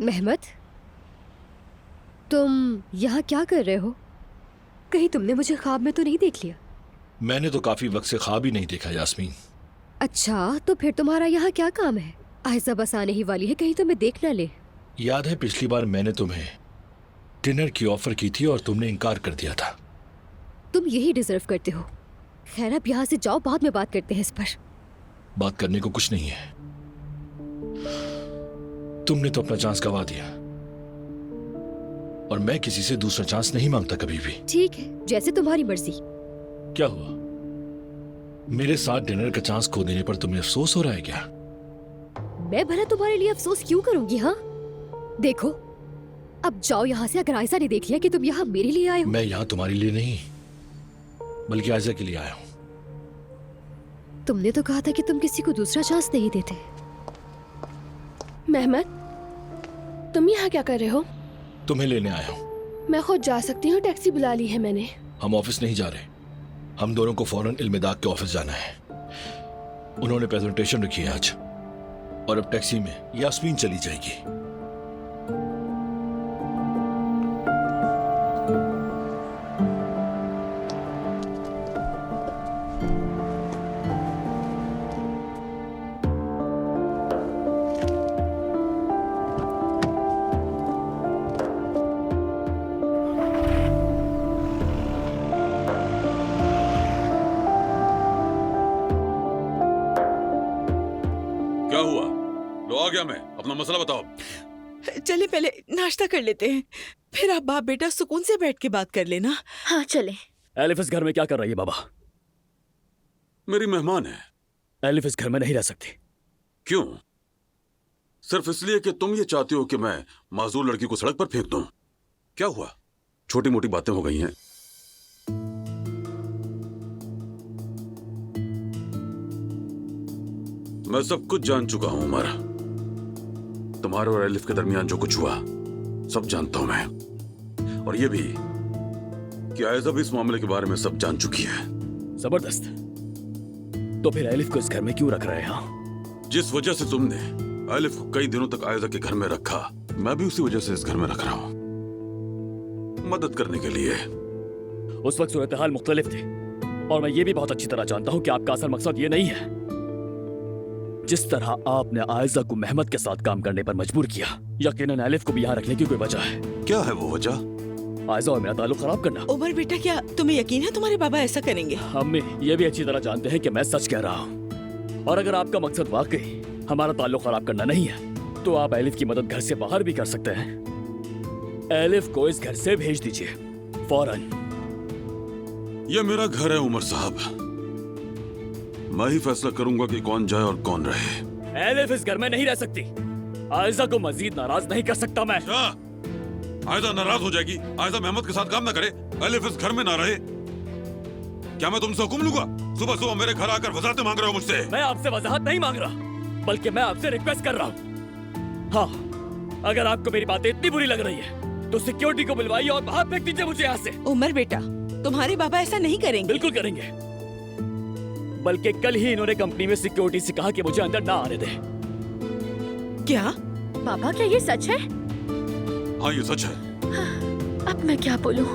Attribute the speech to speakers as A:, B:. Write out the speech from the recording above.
A: मेहमत, तुम यहाँ क्या कर रहे हो? कहीं तुमने मुझे ख्वाब में तो नहीं देख लिया?
B: मैंने तो काफी वक्त से ख्वाब ही नहीं देखा यास्मीन।
A: अच्छा, तो फिर तुम्हारा यहाँ क्या काम है? आयशा बस आने ही वाली है, कहीं तुम्हें देख ना ले।
B: याद है पिछली बार मैंने तुम्हें डिनर की ऑफर की थी और तुमने इनकार कर दिया था।
A: तुम यही डिजर्व करते हो। खैर, अब यहाँ से जाओ, बाद में बात करते हैं इस पर।
B: बात करने को कुछ नहीं है। तुमने तो अपना चांस गवा दिया और मैं किसी से दूसरा चांस नहीं मांगता कभी भी।
A: ठीक है, जैसे तुम्हारी मर्जी।
B: क्या हुआ? मेरे साथ डिनर का चांस खो देने पर तुम्हें अफसोस हो रहा है क्या?
A: मैं भला तुम्हारे लिए अफसोस क्यों करूंगी? हाँ, देखो, अब जाओ यहाँ से। अगर आयशा ने देख लिया कि तुम यहाँ मेरे लिए आए हो।
B: मैं यहाँ तुम्हारे लिए नहीं बल्कि आयशा के लिए आया हूँ।
A: तुमने तो कहा था कि तुम किसी को दूसरा चांस नहीं देते।
C: मेहमत, तुम यहाँ क्या कर रहे हो?
B: तुम्हें लेने आया हूँ।
C: मैं खुद जा सकती हूँ, टैक्सी बुला ली है मैंने।
B: हम ऑफिस नहीं जा रहे। हम दोनों को फौरन इल्मिदाक के ऑफिस जाना है। उन्होंने प्रेजेंटेशन रखी है आज और अब टैक्सी में यास्मीन चली जाएगी।
D: क्या हुआ? लो आ गया मैं। अपना मसला बताओ।
E: चले पहले नाश्ता कर लेते हैं, फिर आप बाप बेटा सुकून से बैठ के बात कर लेना।
C: हाँ चले।
F: एलिफ इस घर में क्या कर रही है बाबा?
D: मेरी मेहमान है।
F: एलिफ इस घर में नहीं रह सकती।
D: क्यों? सिर्फ इसलिए कि तुम ये चाहती हो कि मैं माजूर लड़की को सड़क पर फेंक दूं? क्या हुआ? छोटी मोटी बातें हो गई हैं। मैं सब कुछ जान चुका हूं उमर। तुम्हारे और एलिफ के दरमियान जो कुछ हुआ सब जानता हूं मैं, और ये भी कि आयशा भी इस मामले के बारे में सब जान चुकी है।
F: जबरदस्त। तो फिर एलिफ को इस घर में क्यों रख रहे हैं? हाँ?
D: जिस वजह से तुमने एलिफ को कई दिनों तक आयशा के घर में रखा, मैं भी उसी वजह से इस घर में रख रहा हूं, मदद करने के लिए।
F: उस वक्त सूरत हाल मुख्तलिफ थी और मैं ये भी बहुत अच्छी तरह जानता हूं कि आपका असल मकसद ये नहीं है। जिस तरह आपने आयशा को मेहमत के साथ काम करने पर मजबूर किया, यकीनन एलिफ को भी यहाँ रखने की कोई वजह है।
D: क्या है वो वजह?
F: आयशा और मेरा ताल्लुक खराब करना।
E: उमर बेटा, क्या तुम्हें यकीन है तुम्हारे बाबा ऐसा करेंगे?
F: अम्मी ये भी अच्छी तरह जानते हैं कि मैं सच कह रहा हूँ, और अगर आपका मकसद वाकई हमारा ताल्लुक खराब करना नहीं है तो आप एलिफ की मदद घर से बाहर भी कर सकते हैं। एलिफ को इस घर से भेज दीजिए फौरन।
D: ये मेरा घर है उमर साहब, मैं ही फैसला करूंगा कि कौन जाए और कौन रहे।
F: एलिफ इस घर में नहीं रह सकती। आयशा को मजीद नाराज नहीं कर सकता मैं।
D: आयशा नाराज हो जाएगी? आयशा मेहमत के साथ काम ना करे, एलिफ इस घर में ना रहे, क्या मैं तुमसे हुक्म लूंगा? सुबह सुबह मेरे घर आकर वजाहतें मांग रहे हो मुझसे।
F: मैं आपसे वजाहत नहीं मांग रहा, बल्कि मैं आपसे रिक्वेस्ट कर रहा हूँ। हाँ, अगर आपको मेरी बातें इतनी बुरी लग रही है तो सिक्योरिटी को बुलवाइए और बाहर फेंक दीजिए मुझे यहाँ से।
E: उमर बेटा, तुम्हारे बाबा ऐसा नहीं करेंगे।
F: बिल्कुल करेंगे, बल्कि कल ही इन्होंने कंपनी में सिक्योरिटी से कहा कि मुझे अंदर ना आने दे।
E: क्या
C: पापा, क्या ये सच है?
D: हाँ ये सच है।
C: अब मैं क्या बोलूं?